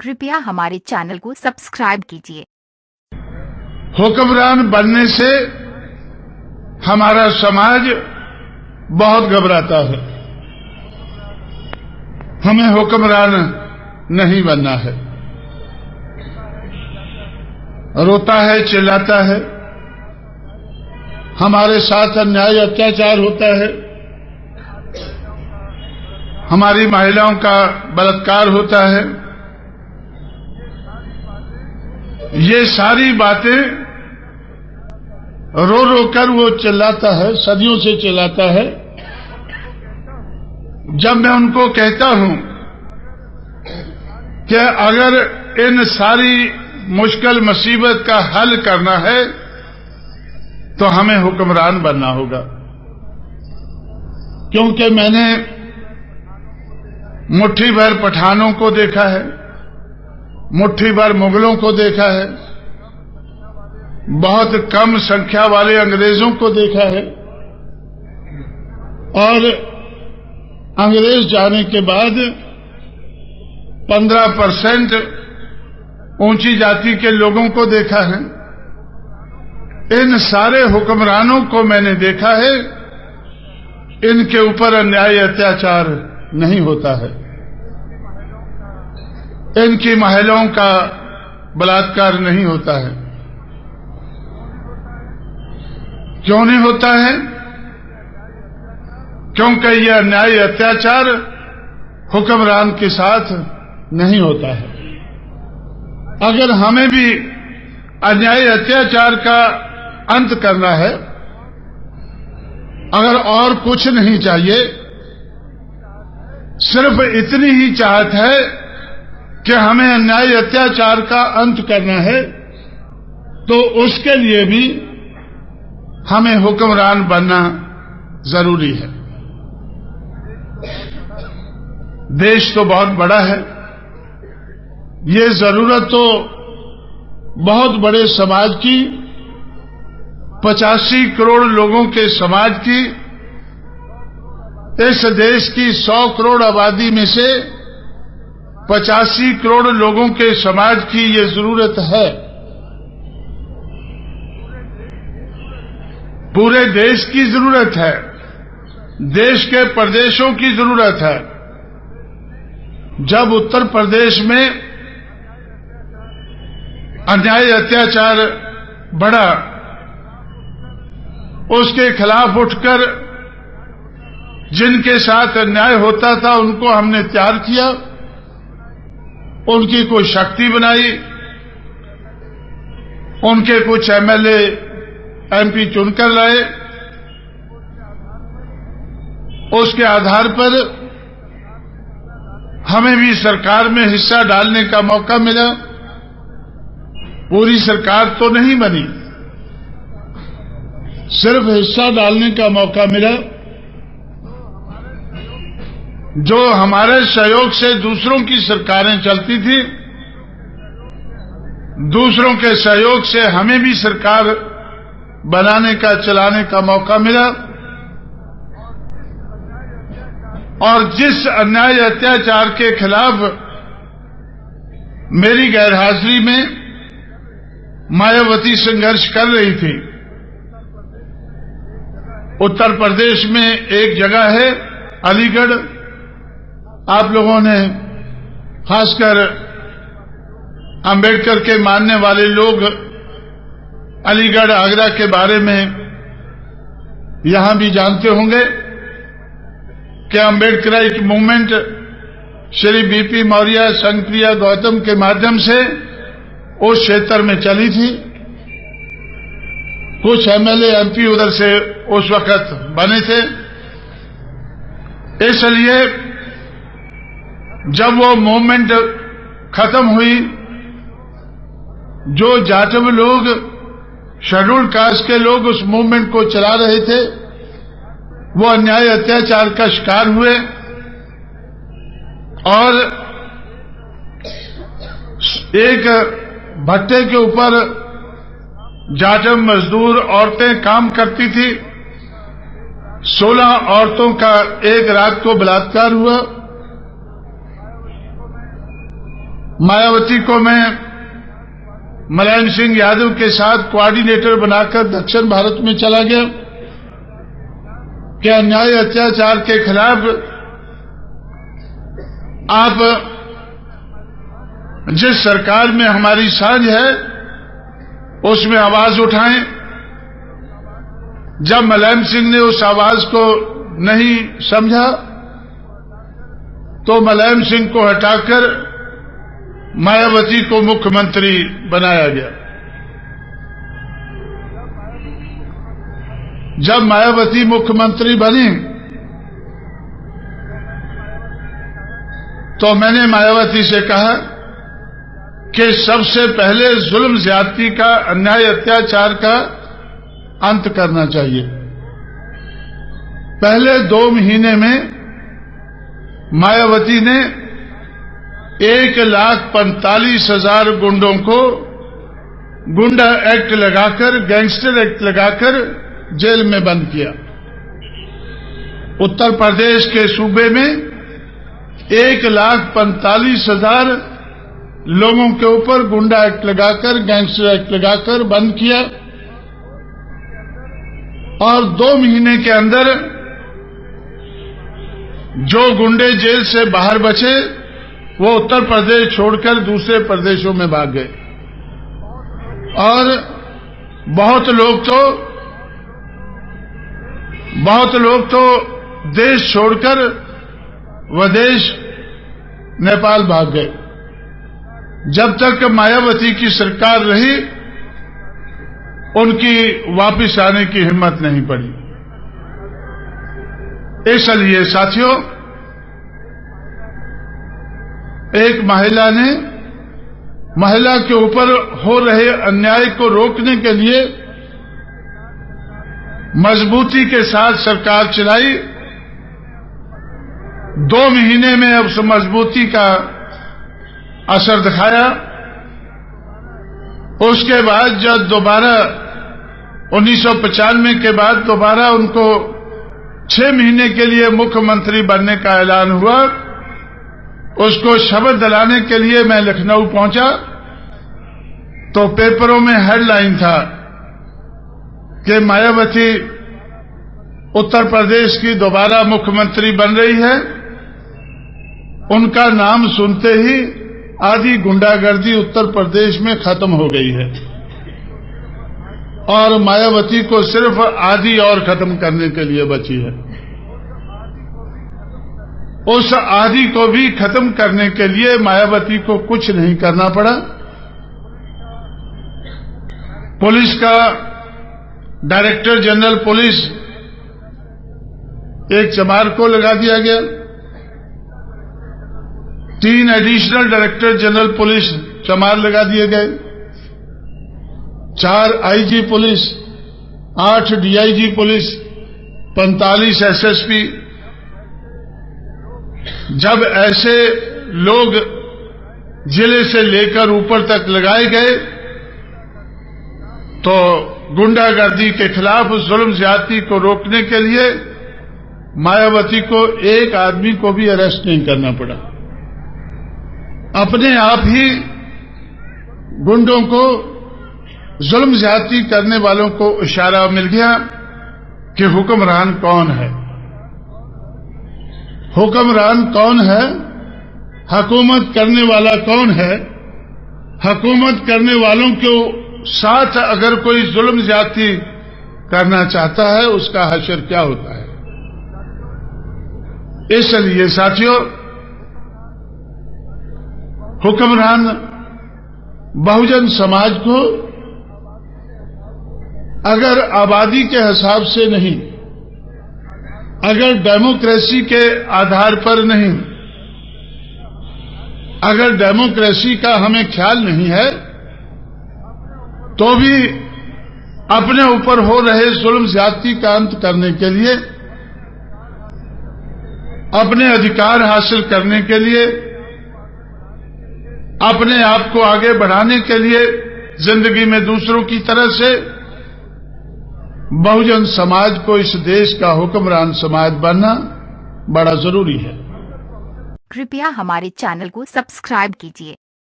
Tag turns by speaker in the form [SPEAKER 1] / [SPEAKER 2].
[SPEAKER 1] कृपया हमारे चैनल को सब्सक्राइब कीजिए।
[SPEAKER 2] हुक्मरान बनने से हमारा समाज बहुत घबराता है। हमें हुक्मरान नहीं बनना है। रोता है, चिल्लाता है, हमारे साथ अन्याय अत्याचार होता है, हमारी महिलाओं का बलात्कार होता है। ये सारी बातें रो रो कर वो चिल्लाता है, सदियों से चिल्लाता है। जब मैं उनको कहता हूं कि अगर इन सारी मुश्किल मुसीबत का हल करना है तो हमें हुक्मरान बनना होगा, क्योंकि मैंने मुट्ठी भर पठानों को देखा है, मुट्ठी भर मुगलों को देखा है, बहुत कम संख्या वाले अंग्रेजों को देखा है, और अंग्रेज जाने के बाद 15% ऊंची जाति के लोगों को देखा है। इन सारे हुक्मरानों को मैंने देखा है, इनके ऊपर अन्याय अत्याचार नहीं होता है, इनकी महिलाओं का बलात्कार नहीं होता है। क्यों नहीं होता है? क्योंकि यह अन्याय अत्याचार हुक्मरान के साथ नहीं होता है। अगर हमें भी अन्याय अत्याचार का अंत करना है, अगर और कुछ नहीं चाहिए, सिर्फ इतनी ही चाहत है कि हमें अन्याय अत्याचार का अंत करना है, तो उसके लिए भी हमें हुक्मरान बनना जरूरी है। देश तो बहुत बड़ा है, ये जरूरत तो बहुत बड़े समाज की, 85 करोड़ लोगों के समाज की, इस देश की 100 करोड़ आबादी में से 85 करोड़ लोगों के समाज की ये जरूरत है। पूरे देश की जरूरत है, देश के प्रदेशों की जरूरत है। जब उत्तर प्रदेश में अन्याय अत्याचार बढ़ा, उसके खिलाफ उठकर जिनके साथ अन्याय होता था उनको हमने तैयार किया, उनकी कोई शक्ति बनाई, उनके कुछ एमएलए एमपी चुनकर लाए। उसके आधार पर हमें भी सरकार में हिस्सा डालने का मौका मिला। पूरी सरकार तो नहीं बनी, सिर्फ हिस्सा डालने का मौका मिला। जो हमारे सहयोग से दूसरों की सरकारें चलती थी, दूसरों के सहयोग से हमें भी सरकार बनाने का, चलाने का मौका मिला। और जिस अन्याय अत्याचार के खिलाफ मेरी गैरहाजिरी में मायावती संघर्ष कर रही थी, उत्तर प्रदेश में एक जगह है अलीगढ़। आप लोगों ने, खासकर अंबेडकर के मानने वाले लोग, अलीगढ़ आगरा के बारे में यहां भी जानते होंगे कि अंबेडकराइट मूवमेंट श्री बीपी मौर्य, संगप्रिया गौतम के माध्यम से उस क्षेत्र में चली थी। कुछ एमएलए एमपी उधर से उस वक्त बने थे। इसलिए जब वो मूवमेंट खत्म हुई, जो जाटव लोग, शेड्यूल्ड कास्ट के लोग उस मूवमेंट को चला रहे थे, वो अन्याय अत्याचार का शिकार हुए और एक भट्टे के ऊपर जाटव मजदूर औरतें काम करती थी। 16 औरतों का एक रात को बलात्कार हुआ। मायावती को मैं मुलायम सिंह यादव के साथ कोऑर्डिनेटर बनाकर दक्षिण भारत में चला गया कि अन्याय अत्याचार के खिलाफ आप जिस सरकार में हमारी साझ है उसमें आवाज उठाएं। जब मुलायम सिंह ने उस आवाज को नहीं समझा तो मुलायम सिंह को हटाकर मायावती को मुख्यमंत्री बनाया गया। जब मायावती मुख्यमंत्री बनी तो मैंने मायावती से कहा कि सबसे पहले जुल्म ज्यादती का, अन्याय अत्याचार का अंत करना चाहिए। पहले 2 महीने में मायावती ने 1,45,000 गुंडों को गुंडा एक्ट लगाकर, गैंगस्टर एक्ट लगाकर जेल में बंद किया। उत्तर प्रदेश के सूबे में 1,45,000 लोगों के ऊपर गुंडा एक्ट लगाकर, गैंगस्टर एक्ट लगाकर बंद किया और 2 महीने के अंदर जो गुंडे जेल से बाहर बचे वो उत्तर प्रदेश छोड़कर दूसरे प्रदेशों में भाग गए और बहुत लोग तो देश छोड़कर विदेश नेपाल भाग गए। जब तक मायावती की सरकार रही उनकी वापस आने की हिम्मत नहीं पड़ी। इसलिए साथियों, एक महिला के ऊपर हो रहे अन्याय को रोकने के लिए मजबूती के साथ सरकार चलाई। 2 महीने में अब उस मजबूती का असर दिखाया। उसके बाद जब दोबारा 1995 के बाद दोबारा उनको 6 महीने के लिए मुख्यमंत्री बनने का ऐलान हुआ, उसको शपथ दिलाने के लिए मैं लखनऊ पहुंचा तो पेपरों में हेडलाइन था कि मायावती उत्तर प्रदेश की दोबारा मुख्यमंत्री बन रही है। उनका नाम सुनते ही आधी गुंडागर्दी उत्तर प्रदेश में खत्म हो गई है और मायावती को सिर्फ आधी और खत्म करने के लिए बची है। उस आधी को भी खत्म करने के लिए मायावती को कुछ नहीं करना पड़ा। पुलिस का डायरेक्टर जनरल पुलिस एक चमार को लगा दिया गया। 3 एडिशनल डायरेक्टर जनरल पुलिस चमार लगा दिए गए। 4 IG police, 8 DIG police, 45 SSP. जब ऐसे लोग जिले से लेकर ऊपर तक लगाए गए तो गुंडागर्दी के खिलाफ, जुल्म ज्यादती को रोकने के लिए मायावती को एक आदमी को भी अरेस्ट नहीं करना पड़ा। अपने आप ही गुंडों को, जुल्म ज्यादती करने वालों को इशारा मिल गया कि हुक्मरान कौन है। हुक्मरान कौन है, हुकूमत करने वाला कौन है, हुकूमत करने वालों के साथ अगर कोई जुल्म ज्यादती करना चाहता है उसका हश्र क्या होता है। इसलिए साथियों, हुक्मरान बहुजन समाज को अगर आबादी के हिसाब से नहीं, अगर डेमोक्रेसी के आधार पर नहीं, अगर डेमोक्रेसी का हमें ख्याल नहीं है तो भी अपने ऊपर हो रहे जुल्म ज्यादती का अंत करने के लिए, अपने अधिकार हासिल करने के लिए, अपने आप को आगे बढ़ाने के लिए जिंदगी में दूसरों की तरह से बहुजन समाज को, इस देश का हुक्मरान समाज बनना बड़ा जरूरी है।
[SPEAKER 1] कृपया हमारे चैनल को सब्सक्राइब कीजिए